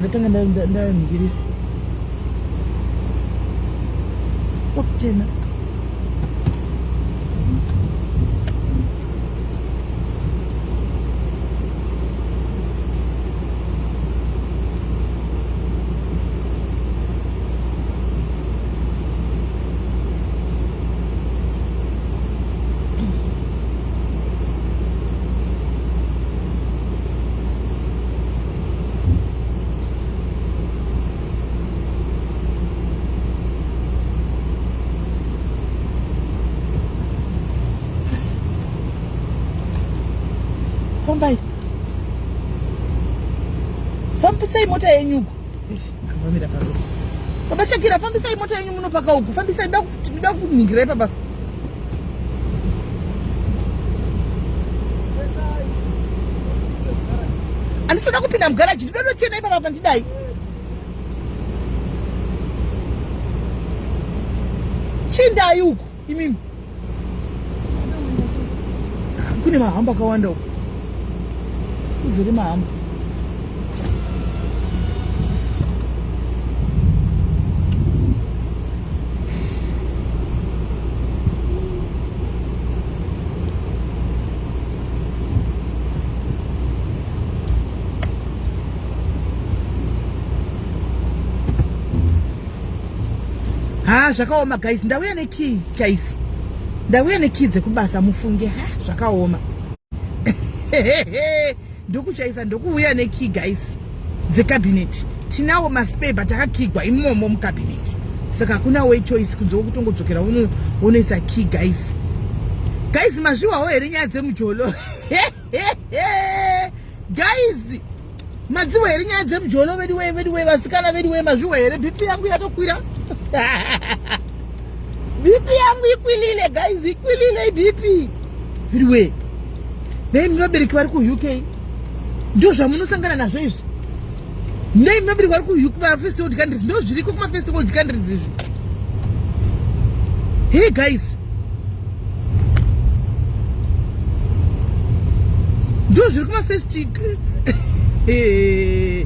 Ndatanga ndanigiri. Okutena. Fambai. Fambisai mota yenyu. Akavamira paro. Baba Shakira, fambisai mota yenyu munopaka uku. Fambisai nda kuningira baba. Andisoda kupinda mugaraji. Ndodo chena baba pandidai. Chindai uku imimi. Kune mahamba akawanda uku. Uzuri mahamba. Zvakaoma guys, ndauya nekey guys. Ndauya nekey dzekubasa mufunge. Zvakaoma. Ndokuchaisa ndokuuya nekey guys dzecabinet. Tinawo maspare takakigwa imomo mucabinet. Saka hakuna way choice kunzo kutongodzokera unoisa key guys. Guys mazviwawo here nyaya dzemujolo. Guys madziwa here nyaya dzemujolo vedu we vasikana vedu we mazviwa here BP yangu yatokwira. BP yangu ikwilile guys, ikwilile BP. Vedu we. Nei munobereki vari ku UK. Ndo zvamunosangana nazvo izvi. Nei munobereki vari ku UK ma first world countries. Ndo zviriko kuma first world countries izvi. Hey guys. Ndo zviri kuma first Hey.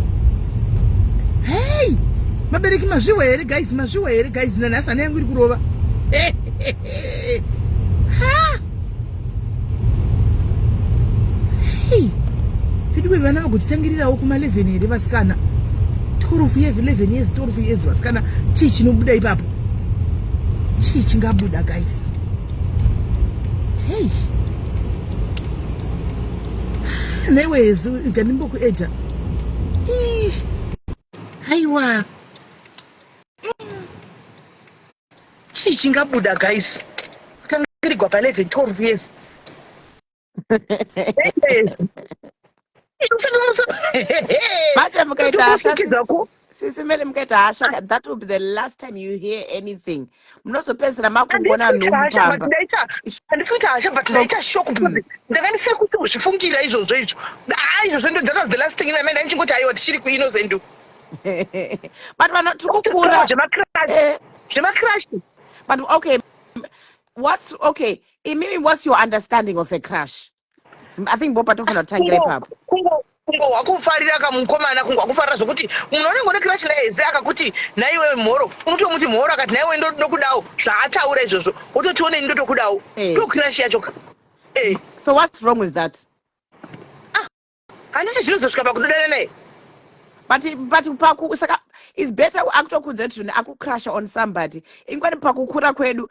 Mabereki mazviwa here guys, mazviwa here guys. Nanhasi ana yangu iri kurova. Vedu vana vagotitangirirawo kuma 11 here vasikana. 11 years, 12 years vasikana. Chii chinobuda ipapo? Chii chingabuda guys? Hey. Newezu ngandimbokuedha. Haiwa. Chii chingabuda guys? Kutangirigwa pa 11, 12 years. That will be the last time you hear anything. Munozopedzera makungona nomupamba. That was the last thing I meant. But we're not too cool. But okay, what's your understanding of a crush? I think Bopa tofuna tangira pap. Kungo wakufarira kamukomana kungo wakufarira zvokuti munhu unenge une crush laeze akakuti naiwe mhoro unotomuti mhoro akati naiwe ndokudawo zvaataura izvozvo wototione ndotokudawo ndo crush yacho ka. So what's wrong with that? Handisi zvinozosvika pakudodana naye. But saka it's better akutokudza kuti akucrush on somebody. Ingwani pakukura kwedu.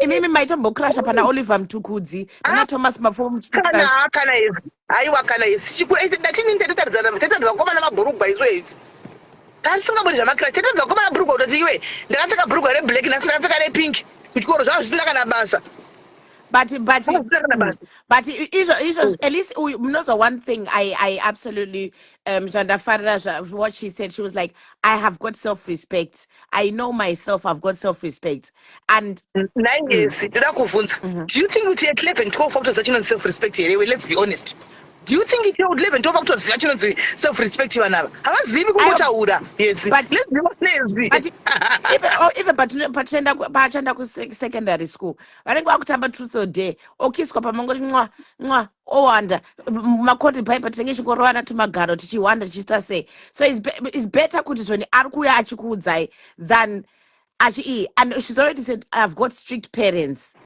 Imimi maitombo-crusha pana Oliver Mtukudzi, pana Thomas Mafomu kana ezi. Aiwa kana ezi. Shikura isi ndatini ndetadzana tetadza kukomana mabhurugwa izvo idzi. Tasingaboni zvamakira tetadza kukomana bhurugwa utoti iwe ndakapfeka bhurugwa reblack nasi ndakapfeka repink. Kuchikoro zvavo zvisina kana basa. But at least one thing I absolutely Janda what she said, she was like, I have got self-respect. I know myself, I've got self-respect. And do you think we at 11, 12 factors that you self-respect here? Let's be honest. Do you think ichiro 11 tova kutoziva chinonzi self respect vanava havazivi kungotaura yes but let's be honest even pachenda kusecondary school vanenge vakutamba truth or dare okiswa pamangoti mwa owanda makoti paipa tinenge chingorowana timagaro tichiwanda tichiita sei. So it's better kuti zvoni ari kuuya achikuudzai than and she's already said I've got strict parents.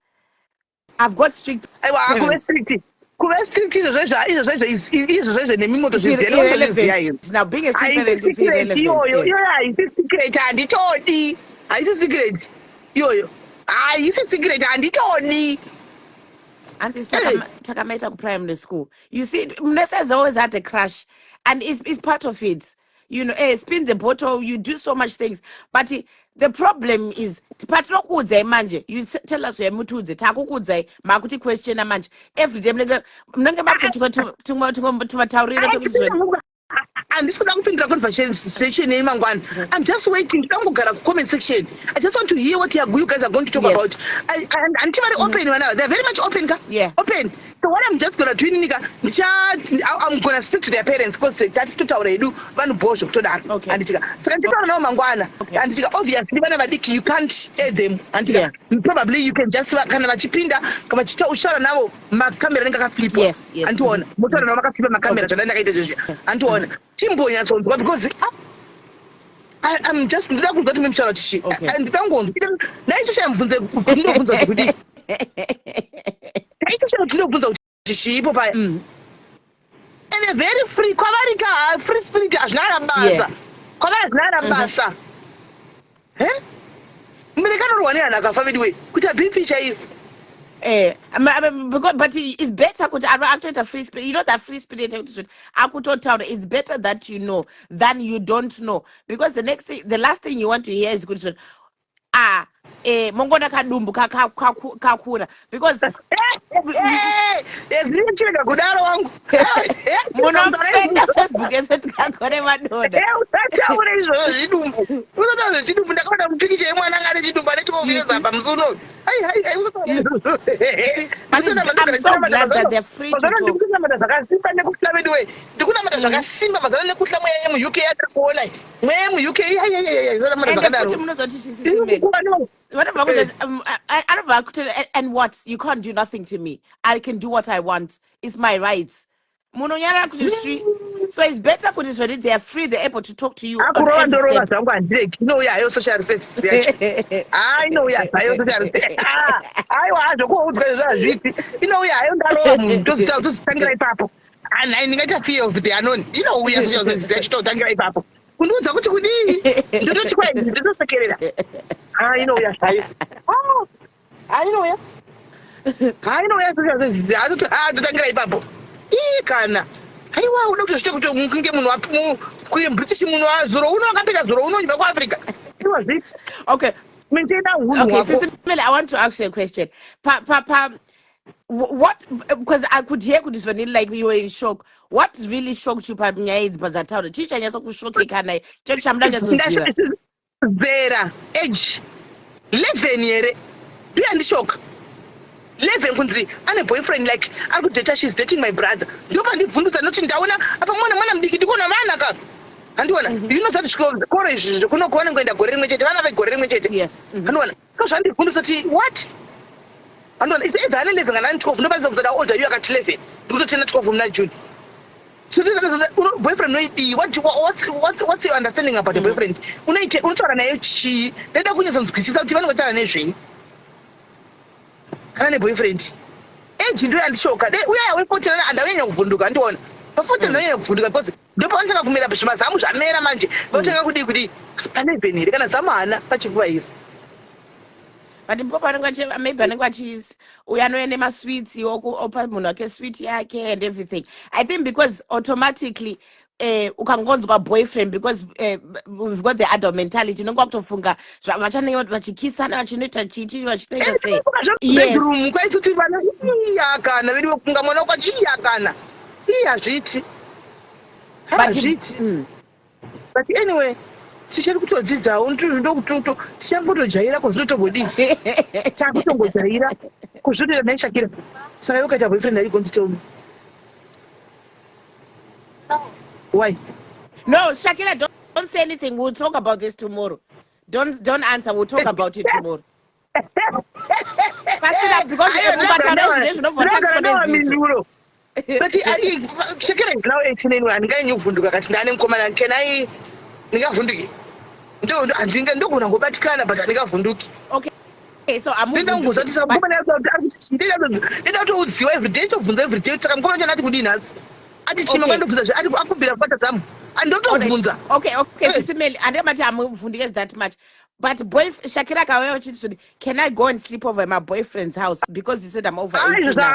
kuve strict izvozvo nemimoto zviziva here. Now being a strict parent is Secret irrelevant. iyoyo haisi secret handitodi haisi secret iyoyo haisi secret handitodi. And this takamaita kuprimary school, you see Mnesa has always had a crush and it's part of it, you know. Spin the bottle, you do so much things, but the problem is patinokuudzai manje, you tell us mutudze takukuudzai makuti question manje every day munenge mapfetuvataurira tokuti handisi kuda kupindura conversation yenyu mangwana. I'm just waiting ndangogara kucomment section. I just want to hear what you guys are going to talk about. And very open vanava, they're very much open open. So what I'm just gonna do inika I'm gonna speak to their parents because tatitotaura hedu vanhu bhozvo kutodaro handitika saka nditaura navo mangwana handitika obviously vana vadiki you can't aid them handitika probably you can just kana vachipinda uchitaura navo makamera anenge akaflipwa handiona motaura navo makaflipa makamera zvandandakaita izvozvo handiona chimbonyatsonzwa because I'm just ndida kunzwa kuti mumutaura tichi ndidangonzwa naichoshayamubvunze ndobvunza kuti kudii naichoshaya kuti ndobvunza kuti chichiipo paya and very free kwavari ka free spirit hazvinara basa kwavari hazvinara basa murekanorohwa nehanhu akafamidi way kuti abp chaiyo. But it's better kuti akutoita free spirit, you know, that free spirit akutotaura, it's better that you know than you don't know, because the last thing you want to hear is kuti mongona kadumbu kakura, because zvicheka kudaro wangu munofenda Facebook esetikagore madhodha usataure izvozvo zvidumbu usataura zvedumbu ndakaona mupikicha yemwana anga ane chidumbu ane chikovezva pamusuno I'm so glad that they're free to talk. ndikunamata zvakasimba nekutla vedu we ndikunamata zvakasimba mazana nekutla mweya yemuuk yatakuona mweya yemuuk futi munozoti and what, you can't do nothing to me, I can do what I want, it's my rights. Munonyara kuti free, so it's better kuti zvoni they are free, they're able to talk to you on every step. Zangu handireki inouya hayo social service yacho inouya hayo social service aiwa hazvokuudzwa izvo hazviti inouya hayo ndarova munhu tozitangira ipapo ndingaita fear of the unknown inouya social service yacho totangira ipapo kundiudza kuti kudii ndototi kwai ndinosekerera inouya hayo inouya inouya social service totangira ipapo kana haiwa uda kuti zvite kuti kunge munhu kubritish munhu zuro uno akapinda zuro uno nyumba kuafrica iwa zviti okay maintain hunhu Sister Mele, I want to ask you a question. What, because I could hear kuti zvoni like you were in shock, what really shocked you panyaya idzi pazataura chii chanyatso kushokeka naye chedu chamudanyazoziva zera age 11 here ndiyo handishoka 11 kunzi ane boyfriend like ari kudata, she's dating my brother. Ndio pandibvundutsa noti ndaona apa mwana mudiki ndikona mana ka handiona you know that chikoro izvi kuno kuona ngoenda gore rimwe chete vana vegore rimwe chete handiona saka zvandibvundutsa kuti what handiona is either ane 11 kana ane 12 ndopanisa kuti older you akati 11 ndikutotena 12 muna June. So boyfriend noidi what's your understanding about a boyfriend unoite unotaura naye chii ndida kunyatsonzwisisa kuti vanongotaura nezvei kana neboyfriend age ndiyo yandishoka uya we14 andawenya kuvhunduka ndiona pa14 ndawenya kuvhunduka because ndopavanotanga kumera zvimazamu zvamera manje vanotanga kudi pa11 here kana zamu hana pachifuva isi but mpopa maybe anenge achisi uya anoya nemasweets opa munhu wake sweet yake and everything. I think because automatically ukangonzwa boyfriend because we've got the adult mentality unenge wakutofunga vachanenge vachikisana vachinoita chichi vachitoita sei bedroom kwaituti vana iyakana vedi wekunga mwana wakwachi iyakana hazviti but anyway tichari kutodzidzawo ndokutoto tichangotojaira kozvinotombodii takutongojaira kuzvinotoita naishakira saka yokaita boyfriend are you going to tell me Why? No, Shakira, don't say anything. We'll talk about this tomorrow. Don't answer. We'll talk about it tomorrow. Pasina, because ndinogara ndavaminduro but Shakira is now 18 anyway. Ndinganyuvhunduka kati ndane mukomana can I ndingavhunduki ndogona ngobatikana but handingavhunduki. Okay, so ndida kungozatisa mukomana ndida kutoudziwa everyday chovhunza everyday saka mukomana chana ati kudii nhasi ati chima kwandobvunza zve ati akumbira kupata dzamu andotobvunza. Okay, sisimeli andemati hamuvhundike that much. But Shakira Kawewa chiti, can I go and sleep over at my boyfriend's house because you said I'm over 18 now?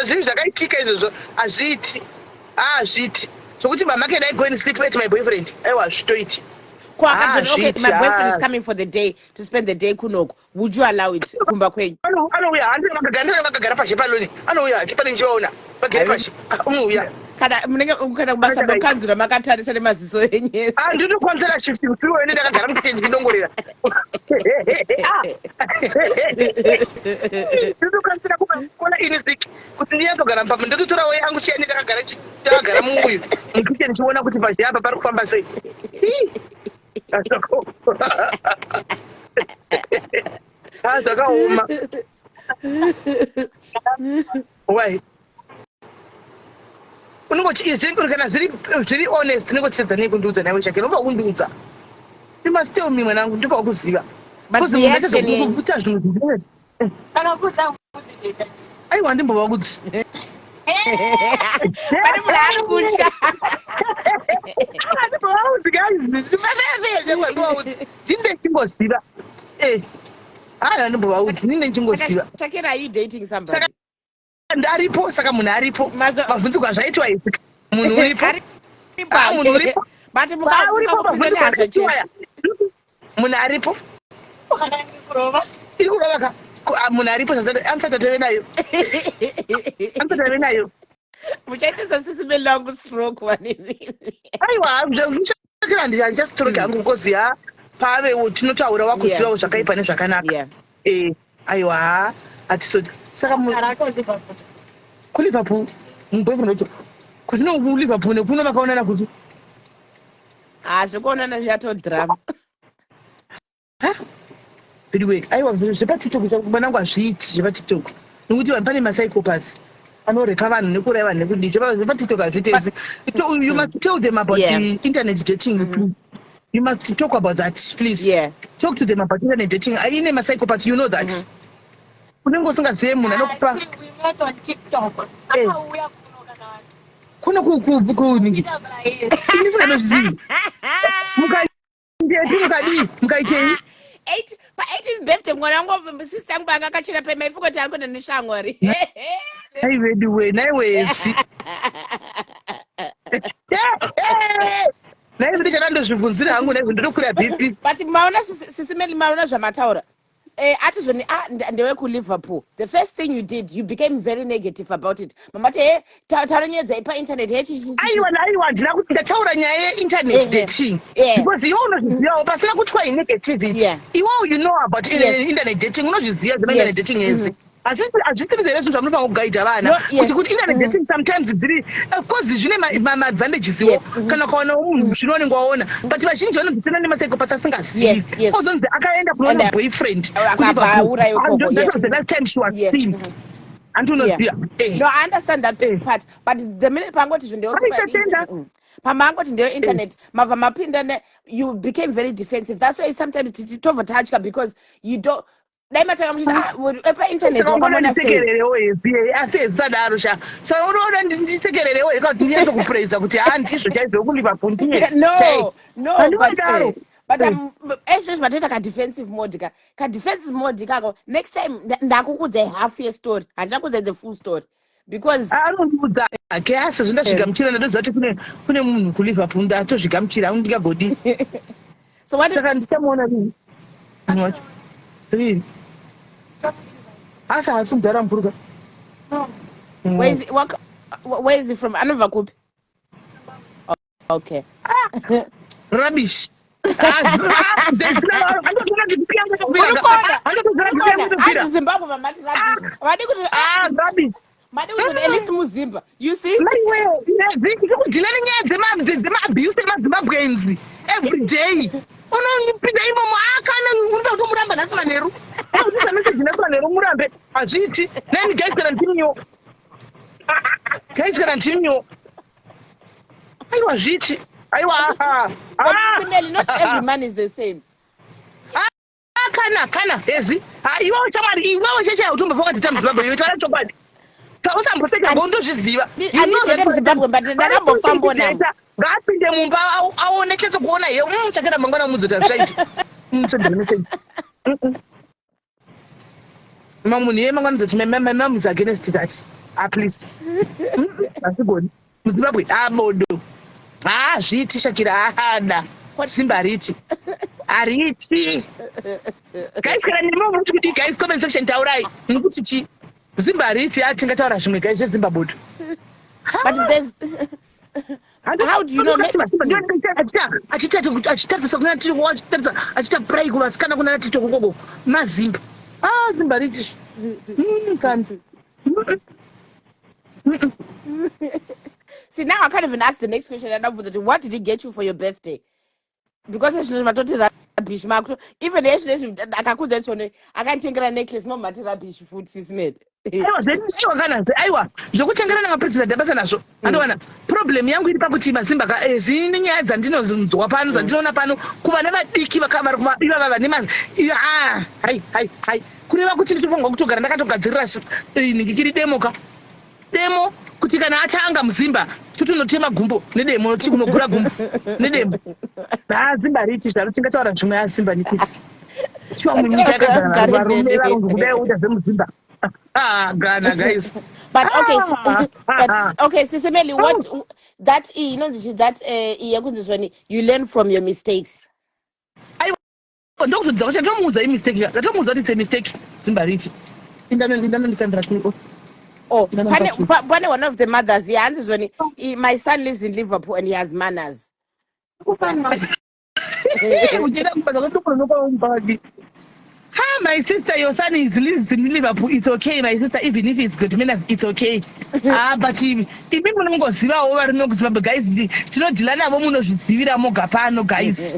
Zvinhu zvakaitika izvozvo hazviiti zvokuti mama can I go and sleep at my boyfriend aiwa zvitoiti. Okay, my boyfriend is coming for the day to spend the day kunoko. Would you allow it? Kumba kwenyu. Anouya vakagara pashi paloni anouya pane nchivaona vagere pashi unouya kana kubasa mukanzura makatarisa nemaziso enyesi. Ndinokwanzira shift mfiriwe ndakagara mukiti ndidongorera. Ndinokwanzira kuona inisiki kuti ndiyazogara pamba ndototorawo yangu chiya ndakagara mumuyu mukiti ndichiona kuti pashi apa pari kufamba sei. Zvakaoma. Why? Kana zviri honest ndingochitedza nekundiudza nawe Shakira unofa kundiudza. You must tell me mwanangu ndofa kuziva. Kuita zvinhu aiwa handimbova kudzi. Pane munhu ari kutya. Ndinde chingoziva. Handimbova kudzi ndinde chingoziva. Shakira, are you dating somebody? Ndaripo saka munhu aripo mabvunziko azvaitwa isi munhu uripo munhu uripo munhu aripo iri kurova ka munhu aripo amusati atove nayo muchaitisa sisimeli langu stroke vanini aiwa Shakira ndichaita stroke yangu because pave tinotaura wakuziva zvakaipa nezvakanaka aiwa hatisoti saka kuliverpool muboyfriend wacho kuti nokuliverpool nekuno vakaonana kuti zvekuonana zvatodhirama anyway aiwa zvepatiktok mwanangu hazviiti zvepatiktok nokuti vanhu pane masycopaths anorepa vanhu nekuuraya vanhu nekudii zvepatiktok hazviitesi. You must tell them about internet dating please. You must talk about that please. Talk to them about internet dating. Ine masycopaths you know that. Unenge usingazive munhu anokupa kuno kuningi isingatozvizivi mukaitei pa18th birthday mwana wangu sister yangu anga akachira pema ifuko kuti ari kuenda neshamwari aiwediwe naiwezi naive ndichandandozvibvunzira hangu naive ndotokwira bp but maona sisimeli maona zvamataura atizvoni ndewekuliverpool. The first thing you did, you became very negative about it. Mamati taura nyaya dzaipa internet aiwa ndina kuti ndataura nyaya yeinternet dating because iwe unozvizivawo pasina kutwa negativity. Iwewo you know about internet dating unozviziva zvemainternet dating ese hazvisiri zere zvinhu zvamunofanira kugaidha vana kuti internet dating sometimes dziri of course zvine maadvantages iwo kana ukaonawo munhu zvinonenge waona but vazhinji vanobvisana nemasycopaths asingazivi ozonzi akaenda kunoona boyfriend the last time she was seen andiunoziva. No, I understand that part but the minute pangoti pamangoti ndeyo internet mabva mapinda you became very defensive. That's why sometimes tichitovotachka because you don't dai matanga muchiti epa internet wakamona sekererewo asi ezisadaro sha saka unoona ndisekererewo kuti ndiyazokupraisa kuti ndizvo chaizvo kuliverpool ndiye but ezvezvo vatoita kadefensive mode kadefensive mode kako next time ndakukudzai half yestory handichakudzai the full story because anondiudza ke asi zvindazvigamuchira ndatoziva kuti kune munhu kuliverpool ndatozvigamuchira ndingagodi saka ndichamuona rini munhu wacho rini asi mudhara mukuru ka where is he from? Anova kupi? Okay. Rubbish. Urikona hanzi Zimbabwe mamati rubbish vadi kuti madi kuzoti at least muzimba you see ndilani nyaya dzemaabuse emazimbabweans every day unopinda imomo akana unoda kuti muramba nhasi manheru unoita meseji nhasi manheru murambe hazviiti nani guys kana ndinyo aiwa zviti aiwa but Simeli, not every man is the same. kana hezi iwewe chamwari iwewe chechaya utomba pakatita muzimbabwe iwe taura chokwadi tausamboseka ngondozviziva anditete muzimbabwe but ndakambofambonamo ngaapinde mumba aonekese kuona he chakera mangwana mudzota zvaiti meseji mamunhu yemangwana mudzoti mamuzi against that please asigoni muzimbabwe abodo zviti Shakira ada simba hariti guys kana ndimo muri kuti guys comment section taurai nekuti chi Zimba hariti tingataura zvimwe guys zveZimbabwe but there's how do you know achitarisa kuna achitarisa achita pray kuvasikana kuna TikTok koko mazimba Zimba hariti kana see now I can't even ask the next question and what did he get you for your birthday? Because it's matoti rubbish mark even yesterday akakudza chone akantengera necklace no mati rubbish food Simeli. aiwa kana aiwa zvokutengera namapresident abasa nazvo andowana problem yangu iri pakuti mazimba zine nyaya dzandinozwa pano dzandinoona pano kuva nevadiki vari kuvadiva vane hai kureva kuti nditofanirwa kutogara ndakatogadzirira ningikiri demo kuti kana atanga muzimba tutunotema gumbo nedemo tikunogura gumbo nedemo Zimba hariti zvaro tingataura zvimwe yaZimba nikisi chiwa munyika yakagara varume varikudai uita zvemuzimba Ghana guys but okay Simeli, what that you learn from your mistakes ndokuzodza kuti atomuudza imistake atomuudza kuti it's a mistake Zimba hariti indanondikandira tiko pane one of the mothers hanzi zvoni my son lives in Liverpool and he has manners my sister, your son lives in Liverpool. It's okay, my sister. Even if it's good manners, it's okay. But if munongoziva over nokuziva guys, tinodila navo munozvizivira moga pano guys.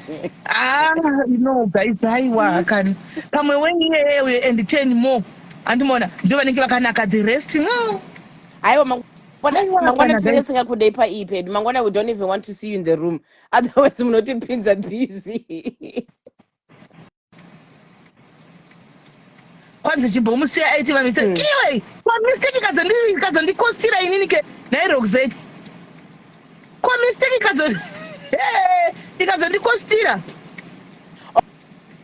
Guys, haiwa kan. Pamwe when we entertain more, andimona ndo vanenge vakanaka the rest. Aiwa mangwana tisinga kudaipa iPad. Mangwana we don't even want to see you in the room. Otherwise munotipinza busy. Kwanza chimbomusiya aiti mamisa iwe mistake ikazondikostira inini ke nairoxate mistake ikazondikostira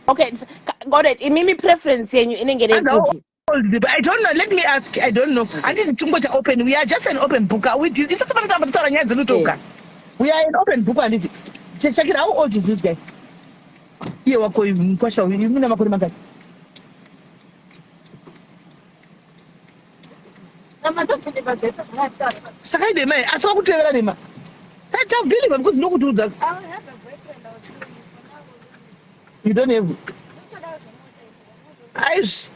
okay got it imimi preference yenyu inenge nekupi I don't know. Let me ask. I don't know. Until Chungota open, we are just an open book. It's just about we are an open book. And check it. How old is this guy? You are going question. You mean I'm going to Sakai de mai asawa kutevera nema. That's how believe because no good that. I have a boyfriend or two. You don't have. Aish.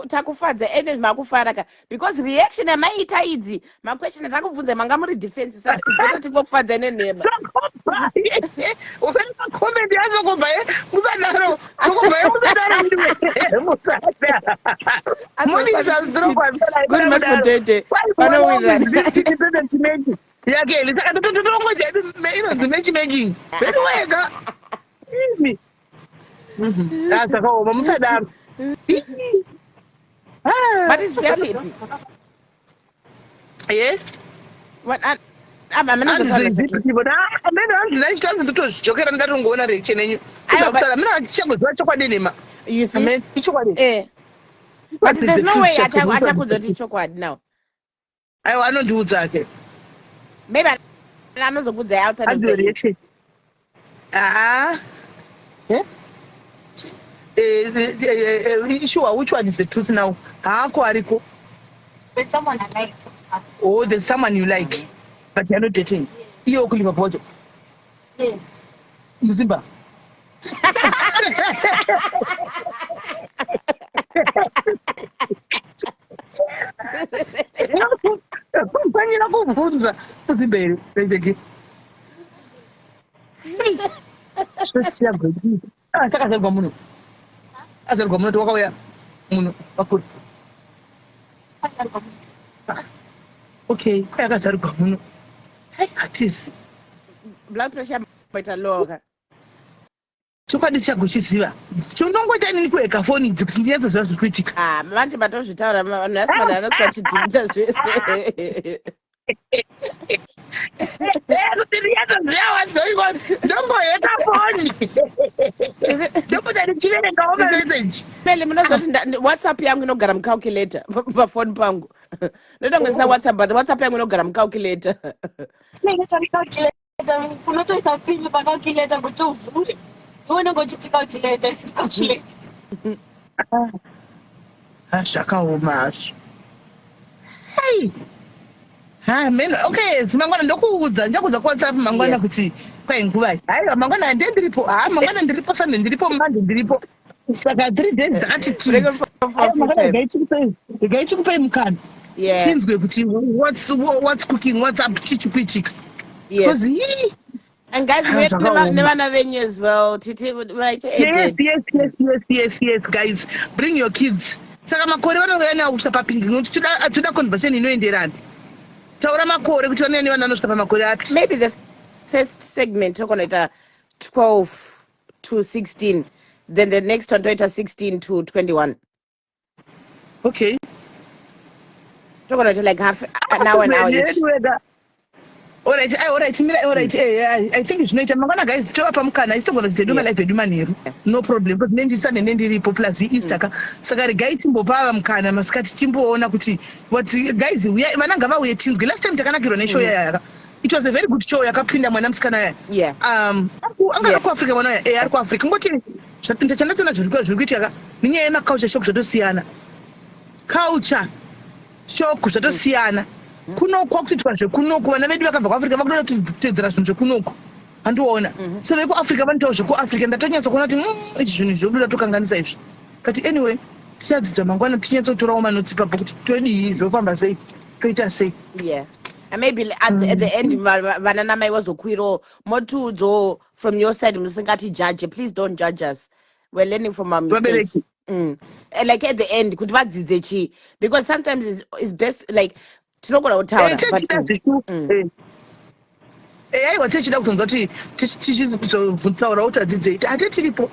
takufadza ende makufara ka because reaction yamaita idzi maquestion atakubvunza manga muri defense better tingokufadza nenhema upenza comment yazo kubva musadaro good man for dede yake lisaka totongoja inonzi matchmaking very wega easy saka musadaro but it's reality. Yes. What? You see? But there's no way achakuzoti chokwadi now. I don't do that. Maybe anozokudza outside of the Ah, yeah. Sure, which one is the truth now? Ariko. There's someone I like. Oh, there's someone you like, Yes. but you're not dating. Iyo kulipa pote. Yes. Mzimba. Kufanele kubvunza Mzimba bebeke. Sisiya gwebi. Saka zalwa muno. Azalwa muno wakauya muno wakuri. What's that about? Okay, kwaya kazalwa muno. Hey, artist. Blood pressure baita lower. Chokwadi chakuchiziva. Chinongoita nini kuweka foni idzi kuti ndinyatsozviva zviri kuitika. Ah, manje batozvitaura nasimana anasivachidzinza zvese. Kuti ndinyatsozviva wadzoiwa ndongoheka foni. Ndokuti ndichiverengawo mameseji. Mele munozoti WhatsApp yangu inogara mucalculator pafoni pangu. Ndinongesa WhatsApp but WhatsApp yangu inogara mucalculator. Unotoisa pili pacalculator kuti uvhure. Iwe unongoti calculator isiri calculator. Zvakaoma hazvo. Hey. Man, okay, mangwana ndokuudza ndakuudza kuWhatsApp mangwana Yes. kuti kwai nguva. Haiwa mangwana hande ndiripo. Mangwana ndiripo Sunday ndiripo Monday ndiripo. Saka 3 days dzakati Reckon tii. for free time. Gaichikupai mukana. Yeah. Tinzwe kuti what's cooking, what's up chichikuitika. Because Yes. And guys, we nevana venyu as well. Titi might edit. yes, guys. Bring your kids. Saka makore vanouya nawo kusvika papingi nokuti toda conversation inoenderana. Taura makore kuti vanouya nevana vanosvika pamakore api. Maybe the first segment tokonoita 12 to 16. Then the next one toita 16 to 21. Okay. Tokonoita like half an hour each. Alright. I think zvinoita mangwana guys tovapa mukana isitogona kuti tedu malife edu manheru. No problem because nendisane nendiripo plus Easter ka. Saka regai timbopava mukana masikati timboona kuti what guys vana ngavauye tinzwe. Last time takanakirwa neshow yaya. It was a very good show yakapinda mwana musikana yaya. Yeah. Anga kuAfrica mwana yaya ari kuAfrica. Ngoti ndachandatoona zviri kuitika nenyaya yemaculture shock zvatosiyana. Culture shock zvatosiyana. Kunoku kwakuitwa zvekunoku vana vedu vakabva kuAfrica vakuda kutedzera zvinhu zvekunoku handiona so vekuAfrica vanotaura zvekuAfrica ndatonyatsa kuona kuti izvi zvinhu zvobuda tokanganisa izvi but anyway tichadzidza mangwana tinyatsotorawo manotsi papo kuti todii zvofamba sei toita sei. Yeah. And maybe at the end, Vanana may was Okwiro, Motuzo from your side, Musingati judge. Please don't judge us. We're learning from our mistakes. And like at the end, could what zizechi? Because sometimes it's best like to know what aiwa tichida kuzonzwa kuti tichitaura kuti adzidze ate tiripo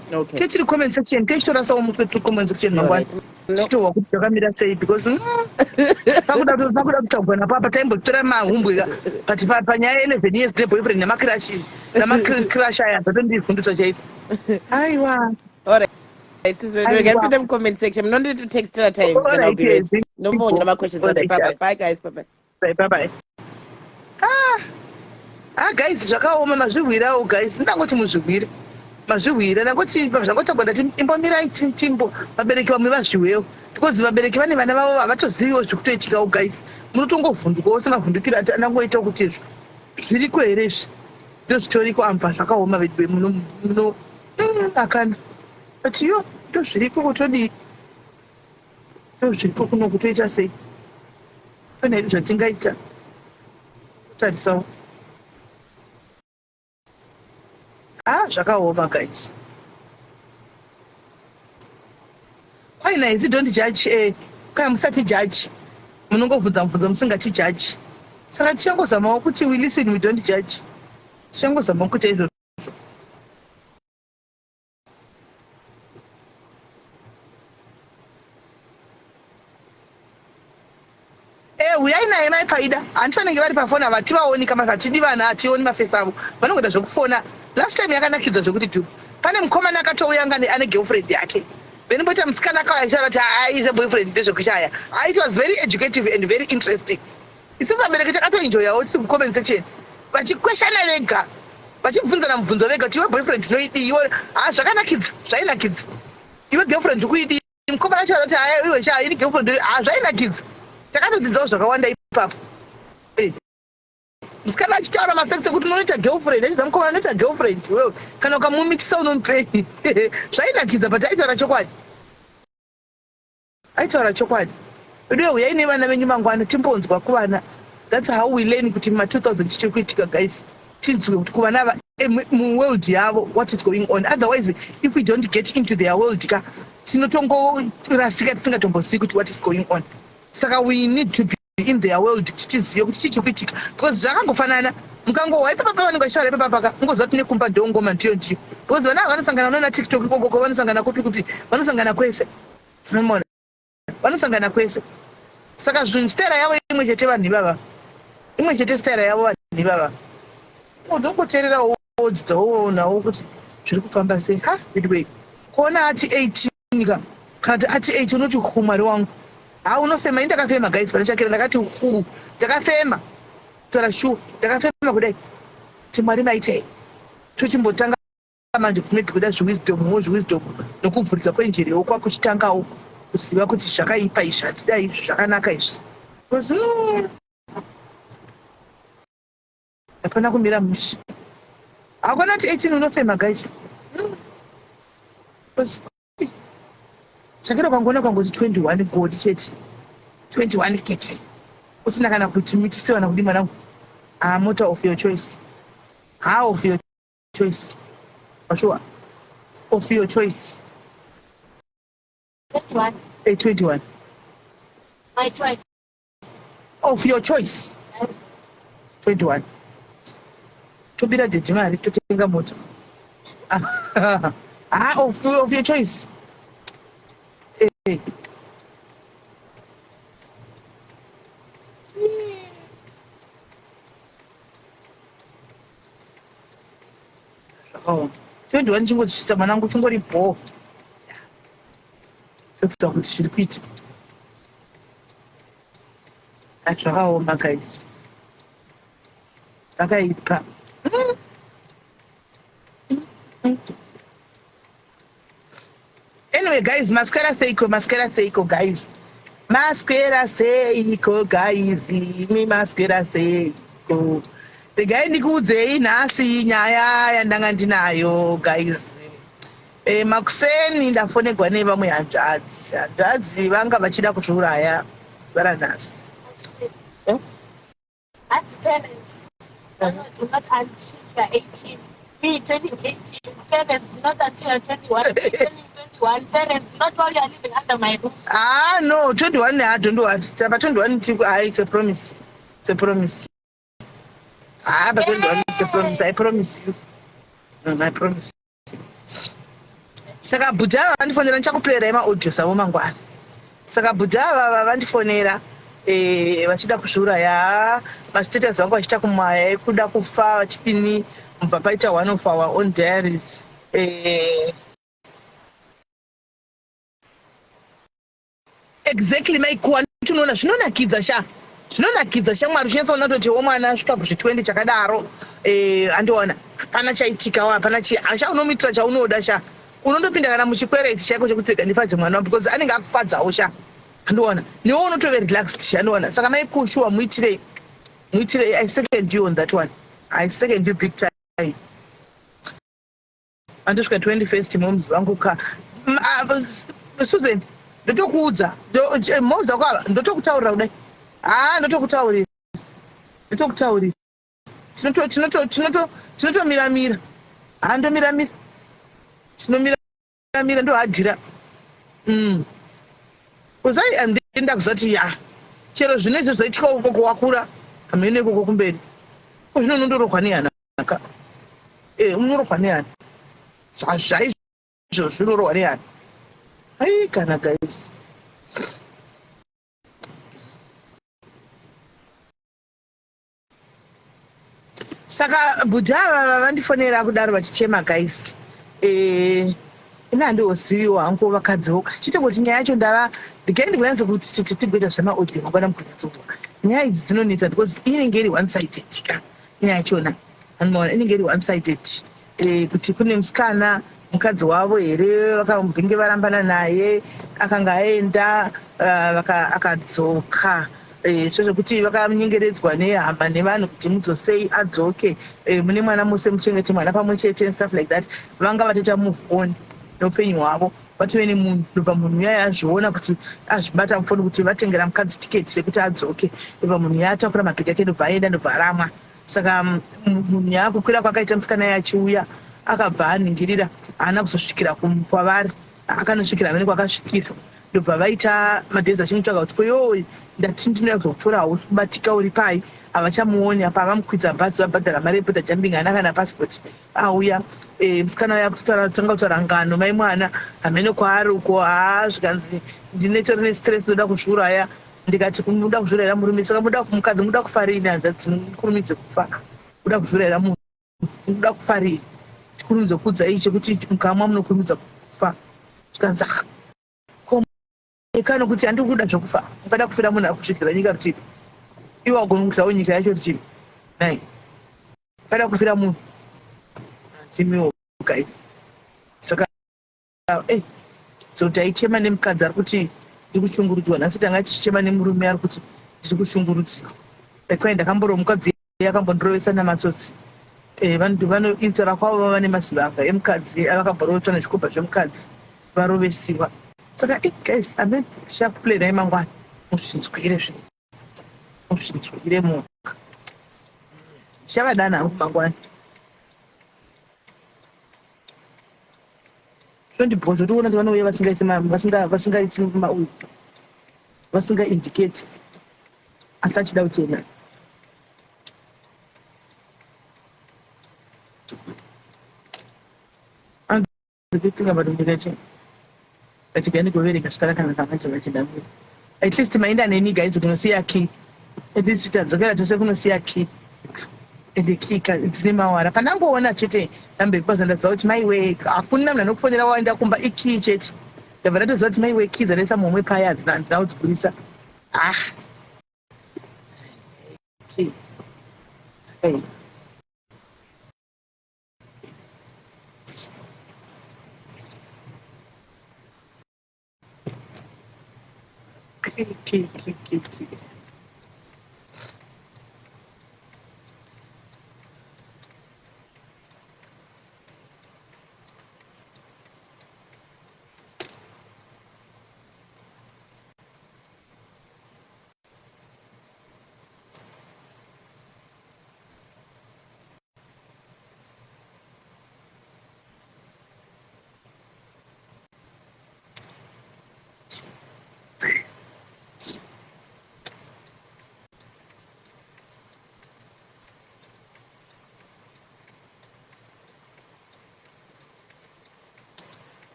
tiri comment section tichitorasawo muswe comment section mangwana tichitohwa kuti zvakamira sei because pakuda kutaurwa napapa taimbotora mahumbwe but panyaya 11 years neboyfriend namacrash aya zvatondivhundutsa chaipo aiwa. we can put them comment section. No need to text at a time. No more questions. Bye guys. Bye. Guys, zvakaoma mazvihwirawo guys. Ndangoti muzvihwire. Mazvihwira nangoti zvangotagwa ndati imbomira timbo vabereki vamwe vazviwewo. Because vabereki vane vana vavo havatoziviwo zvikutoitikawo guys. Munotongovhundukawo usingavhundukira anangoita kuti izvo zviriko here izvi. Ndozvitoriko amva zvakaoma vedu muno akana. But yo ndozviriko kutodii. Ndozviriko kuno kutoita sei. Pane hedu zvatingaita. Tarisawo. Zvakaoma guys. Kwai naizi don't judge. Kwai musati judge. Munongovhunza musingati judge. Saka tichangozamawo kuti we listen, we don't judge. Tichangozamawo kuti izvo. Uyai naye maipaida hanti vanenge vari pafoni havativaoni kama zvatidi vana hationi mafesi avo vanongoda zvokufona. Last time yakanakidza zvokuti tu pane mukomana akatouya ane girlfriend yake venimboita musikana akawaisvara kuti aizve boyfriend ndezvekushaya. It was very educative and very interesting. Isusu vabereki takatoenjoyawo tiri kucomment section vachikweshana vega vachibvunzana mubvunzo vega kuti iwe boyfriend unoidii iwe zvakanakidza zvainakidza iwe girlfriend ukuidii mukomana chaura kuti haya iwe ini girlfriend zvainakidza takatodzidzawo zvakawanda ipapo musikana achitaura mafacts ekuti unoita girlfriend achidza mukomana unoita girlfriend iwewe kana ukamumitisa unomupei zvainakidza but aitaura chokwadi iwe uyai nevana venyu mangwana timbonzwa kuvana. That's how we learn kuti ma-2000 chichiri kuitika guys, tinzwe kuti kuvana muworld yavo what is going on. Otherwise if we don't get into their world ka tinotongorasika tisingatombozivi kuti what is going on. Saka we need to be in their world kuti tizive kuti chichiri kuitika, because zvakangofanana mukangowa ipapapa vanenge vachitaura ipapaka ungoziva kuti nekumba ndongoma ndiyo because vana vanosangana unoona TikTok ikoko vanosangana kupi vanosangana kwese unoona vanosangana kwese. Saka zvinhu stera yavo imwe chete vanhu ivava, imwe chete stera yavo vanhu ivava, udongoteerera wodzidza woonawo kuti zviri kufamba sei. Midway kuona ati 18 ka kana ati 8 unoti mwari wangu unofema. Indakafema guys panachakera ndakati ndakafema tora shu ndakafema kudai kuti mwari maitei tochimbotanga manje maybe kuda zviwisdom nokuvhurika kwenjerewo kwakuchitangawo kuziva kuti zvakaipa izvi hatidai izvi zvakanaka izvi because hapana kumira musha. Hakuna kuti 18 unofema guys because zvakira kwangoona kwangoti 21 godi chete 21 kete usina kana kuti mitisiwana kudi mwanangu. Motor of your choice. How of your choice? For sure. Of your choice. 21. 21. My choice. Of your choice. 21. Tobira jejimari totenga moto. Of your choice. Oh, 21 chingochita mwanangu chingori bho. Tokuta kuti zviri kuita. Zvakaoma guys. Zvakaipa. Anyway guys, maswera seiko guys. Maswera seiko guys. Mi maswera seiko. Regai ndikuudzei nhasi nyaya yandanga ndinayo guys. Makuseni ndafonegwa nevamwe hanzvadzi vanga vachida kuzviuraya zvara nhasi. That's parents. Do not until you're 18. Me turning 18. Parents not until you're 21. Me turning 21. Parents not while you're living under my roof. No, 21 I don't do it. But 21 it's a promise. It's a promise. But 21 it's a promise. I promise you. I promise you. Saka Buddha vandifonera ndichakuplayera maaudio savo mangwana. Saka Buddha vandifonera vachida kuzviuraya, mastatus vangu vachita kumwaya ekuda kufa vachidini, mubva paita one of our own diaries. Exactly maikuwa tunoona zvinonakidza sha. Zvinonakidza shamwari uchinatsaona kuti mwana asvika kuzvi20 chakadaro andiona hapana chaitika hapana sha unomuitira chaunoda sha. Unondopinda kana muchikwereti chako chekutega ndifadze mwana because anenge akufadzawo sha. Andiona niwo unotove relaxed andiona. Saka maikushua muitire I second you on that one. I second you big time. Andosvika 21st moms vangu ka Susan ndotokuudza moza kwava ndotokutaurira kudai. Ndotokutaurira tinotomiramira ndomiramira tinomiramira ndohadhira kuzai andenda kuzati chero zvine izvo zvoitika ukoko wakura hamene ikoko kumberi zvino unondorokwa nehana ka unorokwa nehana zvaizvo zvinorokwa nehana ai kana guys. Saka Buddha vandifonera kudaro vachichema guys. Ina handiziviwo hangu vakadziwo chitongoti nyaya yacho ndikai ndikuyanza kuti tiggoita zvemaaudio mangwana mukudzadziwa. Nyaya idzi dzinonetsa because inenge iri one sided ka nyaya yachona. anomaona inenge iri one sided kuti kune musikana mukadzi wavo here vakambinge varambana naye akanga aenda akadzoka zvekuti vakanyengeredzwa nehama nevanhu kuti mudzosei adzoke mune mwana muse muchengete mwana pamwe chete and stuff like that vanga vatoita move on noupenyu hwavo vatove nemunhu ndobva munhu yaya azviona kuti azvibata mufoni kuti vatengera mukadzi tiketi sekuti adzoke ndobva munhu yaatakura mabhegi ake ndobva aenda ndobva aramwa saka munhu yaakukwira kwakaita musikana yachiuya akabva aningirira haana kuzosvikira kwavari akanosvikira vene kwakasvikira ndobva vaita madhezi achimutsvaga kuti koyoyi ndati ndinoda kuzokutora hausi kubatika uri pai havachamuoni apa vamukwidza bhazi vabhadhara mari yebhodha jumping hana kana pasipoti auya musikana uya tanga kutaura ngano mai mwana hamene kwaari uko zvikanzi ndinetorine stress ndoda kuzviuraya ndikati muda kuzviurayira murume saka mukadzi muda kufarini hanzvadzi mukurumidze kufa muda kuzviurayira munhu muda kufarini chikurumidze kuudza ichi kuti mukamwa munokurumidza kufa zvikanzi ekano kuti handiri kuda zvokufa mukada kufira munhu ari kusvikira nyika rutivi iwe wagona kutawo nyika yacho rutivi nai kada kufira munhu handimiwo guys saka so taichema nemukadzi ari kuti ndiri kushungurudzwa nhasi tanga tichichema nemurume ari kuti ndiri kushungurudzwa kwai ndakamboro mukadzi yakambondirovesa namatsotsi vanoitara kwavo vava nemazivanga emukadzi avakamborovetwa nezvikopa zvemukadzi varovesiwa saka guys amen tichakupulenai mangwana muzvinzwire zvinhu muzvinzwire muka tichavadana hangu mangwana zvondibvonzo toona kuti vanouya vasingaisi mauyu vasingaindicate asi achida kutenda anzikutinga madombereche vachigani kuverenga zvakakanaka vanje vachidambira at least mainda neni guys kunosiya key at least tadzokera tose kunosiya key ende key dzine mawara pandangoona chete nambe kwaza ndadzawa kuti maiwe hakuna munhu anokufonera waenda kumba ikey chete ndabva ndatoziva kuti maiwe key dzanaisa mumwe paya handina kudzigurisa key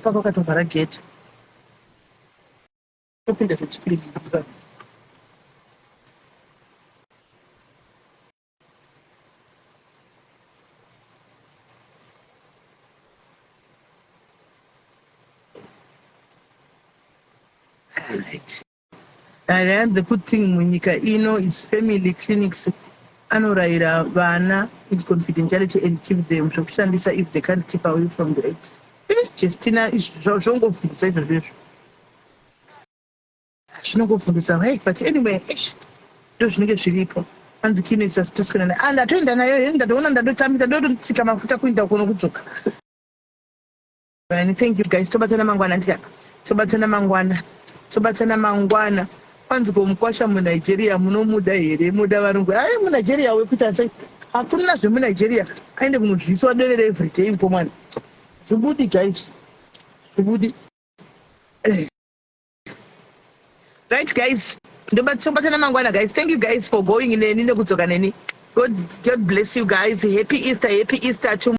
Pakatovhara gate topinda tochikiri right. And the good thing munyika ino is family clinics anorayira vana in confidentiality and keep them zvokushandisa if they can't keep away from the Justina zvongofundisa izvozvo zvinongofundisa but anyway ndo zvinenge zviripo anzi kinoisa sitosikana ndatoenda nayo ndatoona ndatotambisa ndototsika mafuta kuenda kuno kudzoka. Thank you guys. Tobatsana mangwana ndika. Tobatsana mangwana. Kwanzi komukwasha mu Nigeria munomuda here muda varungu. Ai mu Nigeria wekuita sei? Hakuna zve mu Nigeria. Aende kumuzviswa dorere every day for man. Zubudi guys. Zubudi. Right guys. Tobatsana mangwana guys. Thank you guys for going in nini kudzoka neni. God bless you guys. Happy Easter tomorrow.